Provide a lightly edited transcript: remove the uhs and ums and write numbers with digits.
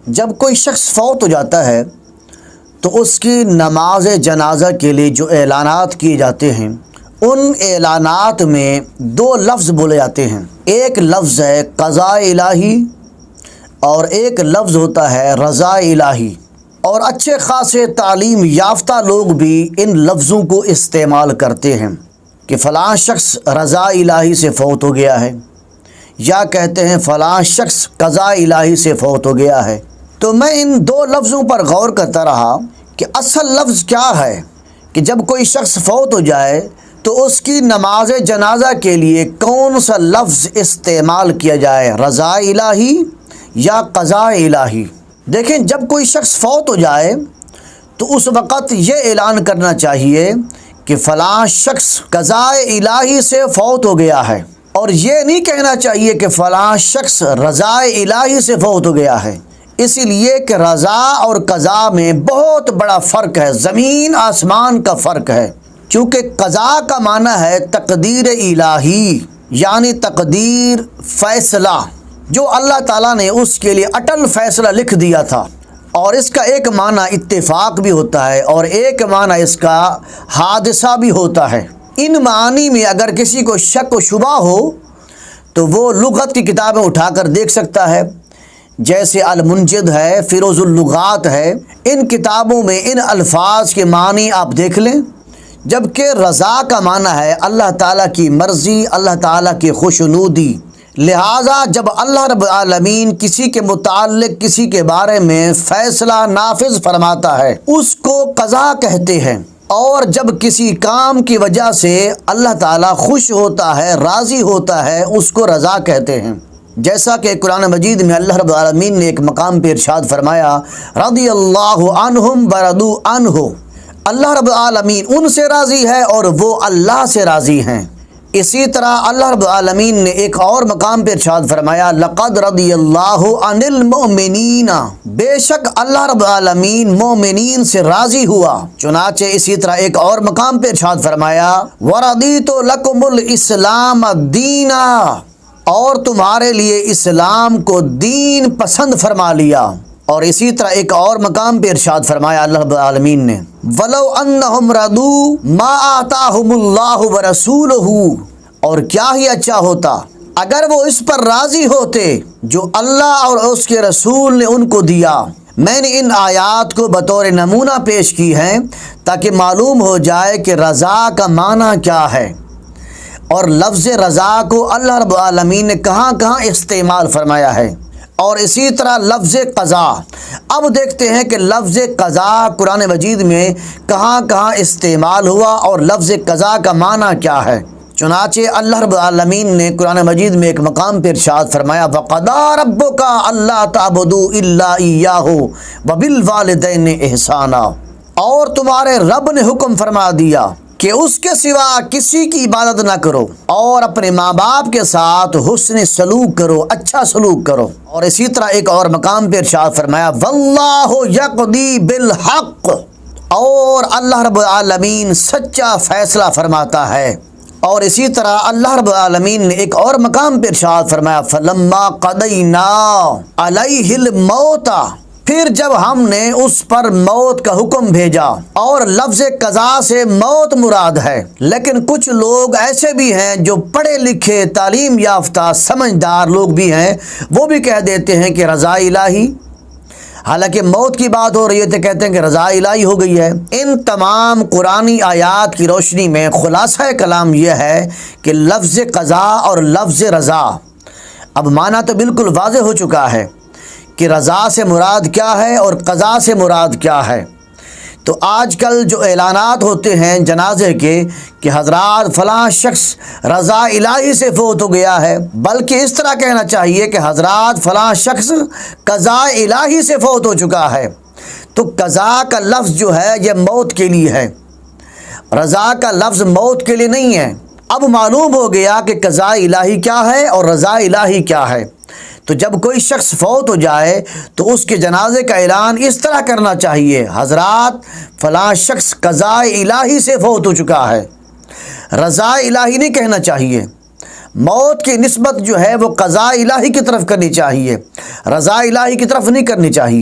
جب کوئی شخص فوت ہو جاتا ہے تو اس کی نماز جنازہ کے لیے جو اعلانات کیے جاتے ہیں ان اعلانات میں دو لفظ بولے جاتے ہیں۔ ایک لفظ ہے قضاء الہی اور ایک لفظ ہوتا ہے رضا الہی، اور اچھے خاصے تعلیم یافتہ لوگ بھی ان لفظوں کو استعمال کرتے ہیں کہ فلاں شخص رضا الہی سے فوت ہو گیا ہے، یا کہتے ہیں فلاں شخص قضاء الہی سے فوت ہو گیا ہے۔ تو میں ان دو لفظوں پر غور کرتا رہا کہ اصل لفظ کیا ہے کہ جب کوئی شخص فوت ہو جائے تو اس کی نماز جنازہ کے لیے کون سا لفظ استعمال کیا جائے، رضا الہی یا قضاء الہی۔ دیکھیں، جب کوئی شخص فوت ہو جائے تو اس وقت یہ اعلان کرنا چاہیے کہ فلاں شخص قضاء الہی سے فوت ہو گیا ہے، اور یہ نہیں کہنا چاہیے کہ فلاں شخص رضا الہی سے فوت ہو گیا ہے، اسی لیے کہ رضا اور قضاء میں بہت بڑا فرق ہے، زمین آسمان کا فرق ہے۔ چونکہ قضاء کا معنی ہے تقدیر الہی، یعنی تقدیر، فیصلہ جو اللہ تعالیٰ نے اس کے لیے اٹل فیصلہ لکھ دیا تھا، اور اس کا ایک معنی اتفاق بھی ہوتا ہے اور ایک معنی اس کا حادثہ بھی ہوتا ہے۔ ان معانی میں اگر کسی کو شک و شبہ ہو تو وہ لغت کی کتابیں اٹھا کر دیکھ سکتا ہے، جیسے المنجد ہے، فیروز اللغات ہے، ان کتابوں میں ان الفاظ کے معنی آپ دیکھ لیں۔ جبکہ رضا کا معنی ہے اللہ تعالیٰ کی مرضی، اللہ تعالیٰ کی خوشنودی، لہٰذا جب اللہ رب العالمین کسی کے متعلق کسی کے بارے میں فیصلہ نافذ فرماتا ہے اس کو قضا کہتے ہیں، اور جب کسی کام کی وجہ سے اللہ تعالیٰ خوش ہوتا ہے، راضی ہوتا ہے، اس کو رضا کہتے ہیں۔ جیسا کہ قرآن مجید میں اللہ رب العالمین نے ایک مقام پہ ارشاد فرمایا، رضی اللہ عنہم ورضوا عنہ، اللہ رب العالمین ان سے راضی ہے اور وہ اللہ سے راضی ہیں۔ اسی طرح اللہ رب العالمین نے ایک اور مقام پہ ارشاد فرمایا، لقد رضی اللہ عن المؤمنین، بے شک اللہ رب العالمین مومنین سے راضی ہوا۔ چنانچہ اسی طرح ایک اور مقام پہ ارشاد فرمایا، ورضیت لکم الاسلام دینا، اور تمہارے لیے اسلام کو دین پسند فرما لیا۔ اور اسی طرح ایک اور مقام پہ ارشاد فرمایا اللہ رب العالمین نے، وَلَوْ أَنَّهُمْ رَضُوا مَا آتَاهُمُ اللَّهُ وَرَسُولُهُ، اور کیا ہی اچھا ہوتا اگر وہ اس پر راضی ہوتے جو اللہ اور اس کے رسول نے ان کو دیا۔ میں نے ان آیات کو بطور نمونہ پیش کی ہیں تاکہ معلوم ہو جائے کہ رضا کا معنی کیا ہے، اور لفظ رضا کو اللہ رب العالمین نے کہاں کہاں استعمال فرمایا ہے، اور اسی طرح لفظ قضا۔ اب دیکھتے ہیں کہ لفظ قضا قرآن مجید میں کہاں کہاں استعمال ہوا اور لفظ قضا کا معنی کیا ہے۔ چنانچہ اللہ رب العالمین نے قرآن مجید میں ایک مقام پر ارشاد فرمایا، وَقَضَىٰ رَبُّكَ أَلَّا تَعْبُدُوا إِلَّا إِيَّاهُ وَبِالْوَالِدَيْنِ إِحْسَانًا، اور تمہارے رب نے حکم فرما دیا کہ اس کے سوا کسی کی عبادت نہ کرو، اور اپنے ماں باپ کے ساتھ حسن سلوک کرو، اچھا سلوک کرو۔ اور اسی طرح ایک اور مقام پہ ارشاد فرمایا، وَاللَّهُ يَقْضِي بِالْحَقِّ، اور اللہ رب العالمین سچا فیصلہ فرماتا ہے۔ اور اسی طرح اللہ رب العالمین نے ایک اور مقام پہ ارشاد فرمایا، فَلَمَّا قَضَيْنَا عَلَيْهِ الْمَوْتَ، پھر جب ہم نے اس پر موت کا حکم بھیجا، اور لفظ قضا سے موت مراد ہے، لیکن کچھ لوگ ایسے بھی ہیں جو پڑھے لکھے تعلیم یافتہ سمجھدار لوگ بھی ہیں، وہ بھی کہہ دیتے ہیں کہ رضا الہی، حالانکہ موت کی بات ہو رہی ہے تو کہتے ہیں کہ رضا الہی ہو گئی ہے۔ ان تمام قرآنی آیات کی روشنی میں خلاصہ کلام یہ ہے کہ لفظ قضا اور لفظ رضا، اب معنی تو بالکل واضح ہو چکا ہے کہ رضا سے مراد کیا ہے اور قضا سے مراد کیا ہے۔ تو آج کل جو اعلانات ہوتے ہیں جنازے کے کہ حضرات فلاں شخص رضا الہی سے فوت ہو گیا ہے، بلکہ اس طرح کہنا چاہیے کہ حضرات فلاں شخص قضا الہی سے فوت ہو چکا ہے۔ تو قضا کا لفظ جو ہے یہ موت کے لیے ہے، رضا کا لفظ موت کے لیے نہیں ہے۔ اب معلوم ہو گیا کہ قضا الہی کیا ہے اور رضا الہی کیا ہے۔ تو جب کوئی شخص فوت ہو جائے تو اس کے جنازے کا اعلان اس طرح کرنا چاہیے، حضرات فلاں شخص قضاء الہی سے فوت ہو چکا ہے، رضا الہی نہیں کہنا چاہیے، موت کی نسبت جو ہے وہ قضاء الہی کی طرف کرنی چاہیے، رضا الہی کی طرف نہیں کرنی چاہیے۔